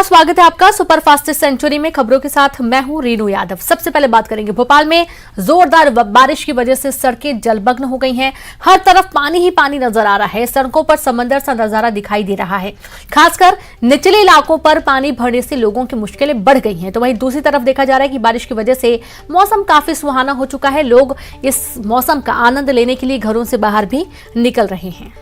नमस्कार, स्वागत है आपका सुपरफास्ट सेंचुरी में। खबरों के साथ मैं हूं रीनू यादव। सबसे पहले बात करेंगे भोपाल में जोरदार बारिश की वजह से सड़कें जलमग्न हो गई हैं। हर तरफ पानी ही पानी नजर आ रहा है। सड़कों पर समंदर सा नजारा दिखाई दे रहा है। खासकर निचले इलाकों पर पानी भरने से लोगों की मुश्किलें बढ़ गई हैं। तो वहीं दूसरी तरफ देखा जा रहा है कि बारिश की वजह से मौसम काफी सुहाना हो चुका है। लोग इस मौसम का आनंद लेने के लिए घरों से बाहर भी निकल रहे हैं।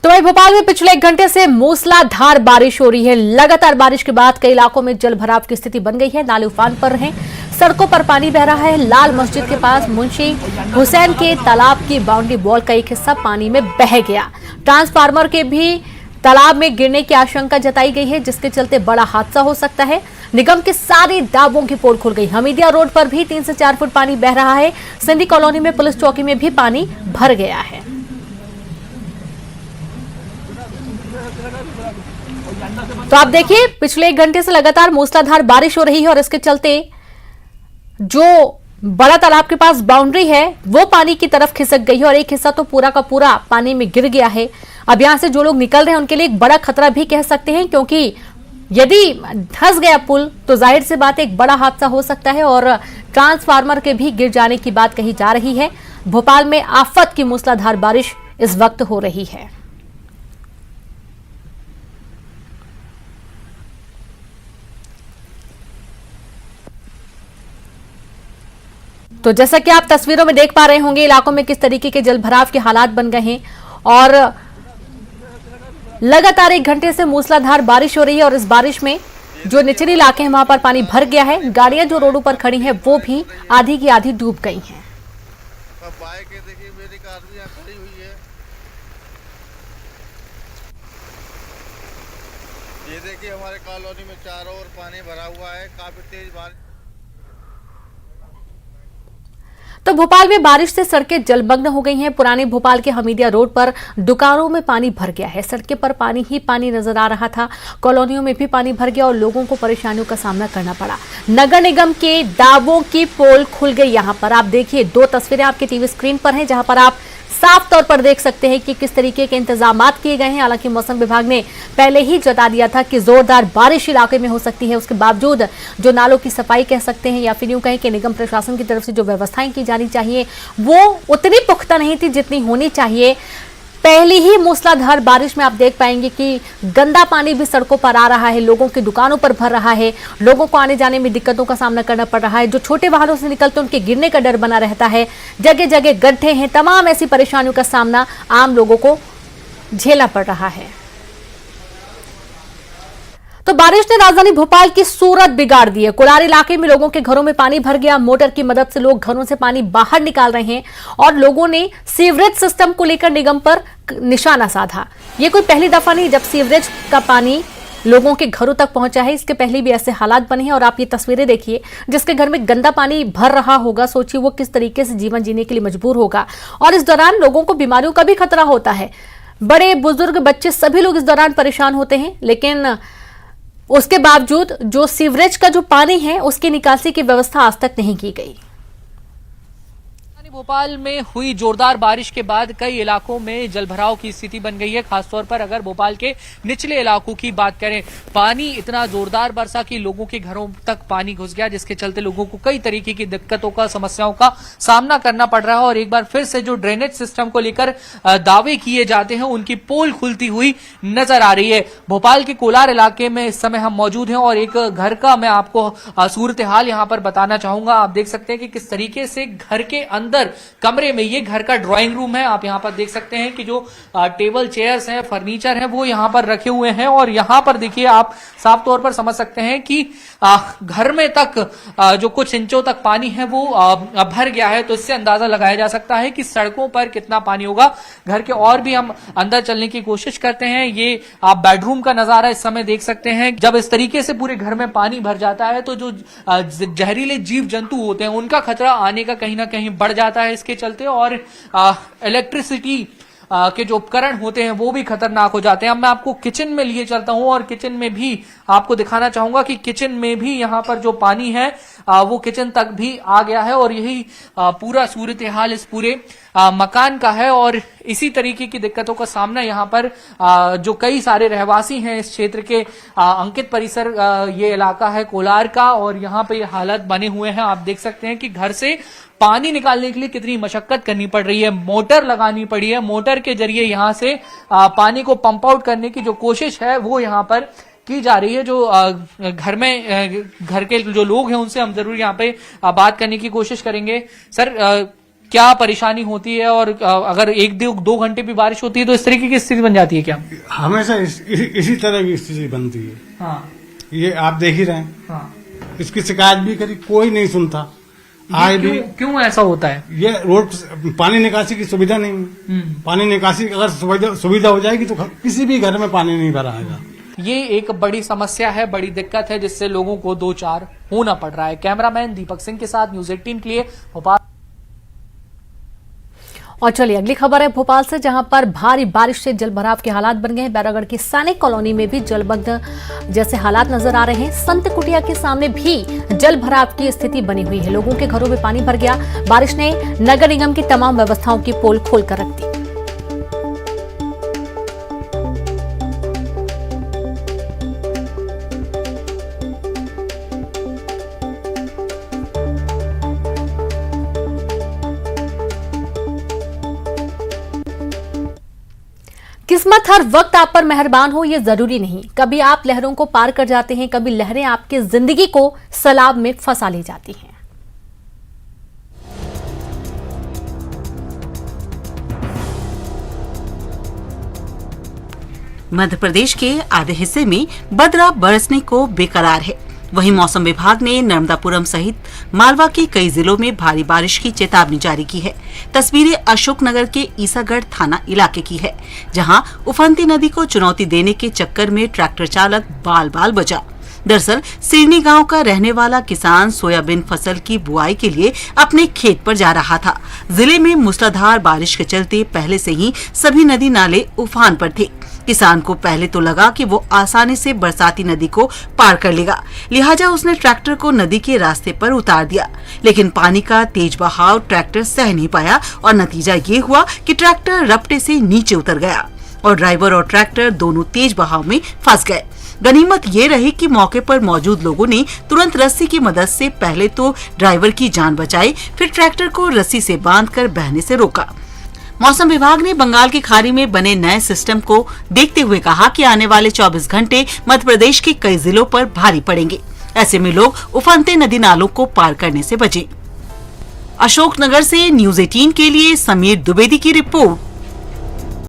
तो वहीं भोपाल में पिछले 1 घंटे से मूसलाधार बारिश हो रही है। लगातार बारिश के बाद कई इलाकों में जल भराव की स्थिति बन गई है। नाले उफान पर हैं, सड़कों पर पानी बह रहा है। लाल मस्जिद के पास मुंशी हुसैन के तालाब की बाउंड्री वॉल का एक हिस्सा पानी में बह गया। ट्रांसफार्मर के भी तालाब में गिरने की आशंका जताई गई है, जिसके चलते बड़ा हादसा हो सकता है। निगम के सारे दावों की पोल खुल गई। हमीदिया रोड पर भी 3 से 4 फुट पानी बह रहा है। सिंधी कॉलोनी में पुलिस चौकी में भी पानी भर गया है। तो आप देखिए, पिछले 1 घंटे से लगातार मूसलाधार बारिश हो रही है और इसके चलते जो बड़ा तालाब के पास बाउंड्री है वो पानी की तरफ खिसक गई है और एक हिस्सा तो पूरा का पूरा पानी में गिर गया है। अब यहां से जो लोग निकल रहे हैं उनके लिए एक बड़ा खतरा भी कह सकते हैं, क्योंकि यदि धंस गया पुल तो जाहिर सी बात एक बड़ा हादसा हो सकता है और ट्रांसफार्मर के भी गिर जाने की बात कही जा रही है। भोपाल में आफत की मूसलाधार बारिश इस वक्त हो रही है। तो जैसा कि आप तस्वीरों में देख पा रहे होंगे, इलाकों में किस तरीके के जलभराव के हालात बन गए हैं और लगातार 1 घंटे से मूसलाधार बारिश हो रही है और इस बारिश में जो निचले इलाके हैं वहां पर पानी भर गया है। गाड़ियां जो रोडों पर खड़ी हैं वो भी आधी की आधी डूब गई हैं। देखिए, मेरी कार भी यहाँ खड़ी हुई है। ये देखिए, हमारे कॉलोनी में चारों ओर पानी भरा हुआ है। काफी तेज बारिश। तो भोपाल में बारिश से सड़कें जलमग्न हो गई हैं। पुराने भोपाल के हमीदिया रोड पर दुकानों में पानी भर गया है। सड़कें पर पानी ही पानी नजर आ रहा था। कॉलोनियों में भी पानी भर गया और लोगों को परेशानियों का सामना करना पड़ा। नगर निगम के दावों की पोल खुल गई। यहां पर आप देखिए, 2 तस्वीरें आपके टीवी स्क्रीन पर हैं, जहां पर आप साफ तौर पर देख सकते हैं कि किस तरीके के इंतजामात किए गए हैं। हालांकि मौसम विभाग ने पहले ही जता दिया था कि जोरदार बारिश इलाके में हो सकती है। उसके बावजूद जो नालों की सफाई कह सकते हैं या फिर यूं कहें कि निगम प्रशासन की तरफ से जो व्यवस्थाएं की जानी चाहिए वो उतनी पुख्ता नहीं थी जितनी होनी चाहिए। पहली ही मूसलाधार बारिश में आप देख पाएंगे कि गंदा पानी भी सड़कों पर आ रहा है, लोगों की दुकानों पर भर रहा है, लोगों को आने जाने में दिक्कतों का सामना करना पड़ रहा है। जो छोटे वाहनों से निकलते हैं उनके गिरने का डर बना रहता है। जगह जगह गड्ढे हैं। तमाम ऐसी परेशानियों का सामना आम लोगों को झेलना पड़ रहा है। तो बारिश ने राजधानी भोपाल की सूरत बिगाड़ दी है। कुलार इलाके में लोगों के घरों में पानी भर गया। मोटर की मदद से लोग घरों से पानी बाहर निकाल रहे हैं और लोगों ने सीवरेज सिस्टम को लेकर निगम पर निशाना साधा। ये कोई पहली दफा नहीं जब सीवरेज का पानी लोगों के घरों तक पहुंचा है। इसके पहले भी ऐसे हालात बने हैं और आप ये तस्वीरें देखिए, जिसके घर में गंदा पानी भर रहा होगा, सोचिए वो किस तरीके से जीवन जीने के लिए मजबूर होगा। और इस दौरान लोगों को बीमारियों का भी खतरा होता है। बड़े बुजुर्ग बच्चे सभी लोग इस दौरान परेशान होते हैं, लेकिन उसके बावजूद जो सीवरेज का जो पानी है उसकी निकासी की व्यवस्था आज तक नहीं की गई। भोपाल में हुई जोरदार बारिश के बाद कई इलाकों में जलभराव की स्थिति बन गई है। खासतौर पर अगर भोपाल के निचले इलाकों की बात करें, पानी इतना जोरदार बरसा कि लोगों के घरों तक पानी घुस गया, जिसके चलते लोगों को कई तरीके की दिक्कतों का, समस्याओं का सामना करना पड़ रहा है। और एक बार फिर से जो ड्रेनेज सिस्टम को लेकर दावे किए जाते हैं उनकी पोल खुलती हुई नजर आ रही है। भोपाल के कोलार इलाके में इस समय हम मौजूद हैं और एक घर का मैं आपको सूरत हाल यहां पर बताना चाहूंगा। आप देख सकते हैं कि किस तरीके से घर के अंदर कमरे में, ये घर का ड्राइंग रूम है, आप यहां पर देख सकते हैं कि जो टेबल चेयर्स हैं, फर्नीचर है, वो यहां पर रखे हुए हैं। और यहां पर देखिए, आप साफ तौर पर समझ सकते हैं कि घर में तक जो कुछ इंचों तक पानी है वो भर गया है। तो इससे अंदाजा लगाया जा सकता है कि सड़कों पर कितना पानी होगा। घर के और भी हम अंदर चलने की कोशिश करते हैं। ये आप बेडरूम का नजारा इस समय देख सकते हैं। जब इस तरीके से पूरे घर में पानी भर जाता है तो जो जहरीले जीव जंतु होते हैं उनका खतरा आने का कहीं ना कहीं बढ़ जाता है इसके चलते। और इलेक्ट्रिसिटी के जो उपकरण होते हैं वो भी खतरनाक हो जाते हैं। अब मैं आपको किचन में लिए चलता हूं और किचन में भी आपको दिखाना चाहूंगा कि किचन में भी यहां पर जो पानी है वो किचन तक भी आ गया है और यही पूरा सूरत हाल इस पूरे मकान का है। और इसी तरीके की दिक्कतों का सामना यहाँ पर जो कई सारे रहवासी हैं इस क्षेत्र के, अंकित परिसर ये इलाका है कोलार का, और यहाँ पे ये हालात बने हुए हैं। आप देख सकते हैं कि घर से पानी निकालने के लिए कितनी मशक्कत करनी पड़ रही है, मोटर लगानी पड़ी है, मोटर के जरिए यहाँ से पानी को पंप आउट करने की जो कोशिश है वो यहाँ पर की जा रही है। जो घर के जो लोग हैं उनसे हम जरूर यहाँ पे बात करने की कोशिश करेंगे। सर, क्या परेशानी होती है और अगर एक दो घंटे भी बारिश होती है तो इस तरीके की स्थिति बन जाती है क्या? हमेशा इसी तरह की स्थिति बनती है। हाँ, ये आप देख ही रहे हैं। हाँ। इसकी शिकायत भी करी, कोई नहीं सुनता। आज भी क्यों ऐसा होता है? ये रोड पानी निकासी की सुविधा नहीं है। पानी निकासी अगर सुविधा हो जाएगी तो किसी भी घर में पानी नहीं भरा आएगा। ये एक बड़ी समस्या है, बड़ी दिक्कत है जिससे लोगों को दो चार होना पड़ रहा है। कैमरामैन दीपक सिंह के साथ न्यूज़ 18 के लिए भोपाल। और चलिए अगली खबर है भोपाल से, जहां पर भारी बारिश से जलभराव के हालात बन गए हैं। बैरागढ़ की सैनिक कॉलोनी में भी जलमग्न जैसे हालात नजर आ रहे हैं। संत कुटिया के सामने भी जलभराव की स्थिति बनी हुई है। लोगों के घरों में पानी भर गया। बारिश ने नगर निगम की तमाम व्यवस्थाओं की पोल खोलकर रख दी। किस्मत हर वक्त आप पर मेहरबान हो ये जरूरी नहीं। कभी आप लहरों को पार कर जाते हैं, कभी लहरें आपकी जिंदगी को सैलाब में फंसा ले जाती हैं। मध्य प्रदेश के आधे हिस्से में बदरा बरसने को बेकरार है। वहीं मौसम विभाग ने नर्मदापुरम सहित मालवा के कई जिलों में भारी बारिश की चेतावनी जारी की है। तस्वीरें अशोकनगर के ईसागढ़ थाना इलाके की है, जहां उफनती नदी को चुनौती देने के चक्कर में ट्रैक्टर चालक बाल बाल बचा। दरअसल सिरनी गांव का रहने वाला किसान सोयाबीन फसल की बुआई के लिए अपने खेत पर जा रहा था। जिले में मूसलाधार बारिश के चलते पहले से ही सभी नदी नाले उफान पर थे। किसान को पहले तो लगा कि वो आसानी से बरसाती नदी को पार कर लेगा, लिहाजा उसने ट्रैक्टर को नदी के रास्ते पर उतार दिया। लेकिन पानी का तेज बहाव ट्रैक्टर सह नहीं पाया और नतीजा ये हुआ कि ट्रैक्टर रपटे से नीचे उतर गया और ड्राइवर और ट्रैक्टर दोनों तेज बहाव में फंस गए। गनीमत ये रही कि मौके पर मौजूद लोगों ने तुरंत रस्सी की मदद से पहले तो ड्राइवर की जान बचाई, फिर ट्रैक्टर को रस्सी से बांधकर बहने से रोका। मौसम विभाग ने बंगाल की खाड़ी में बने नए सिस्टम को देखते हुए कहा कि आने वाले 24 घंटे मध्य प्रदेश के कई जिलों पर भारी पड़ेंगे। ऐसे में लोग उफनते नदी नालों को पार करने से बचें। अशोकनगर से न्यूज़ 18 के लिए समीर द्विवेदी की रिपोर्ट।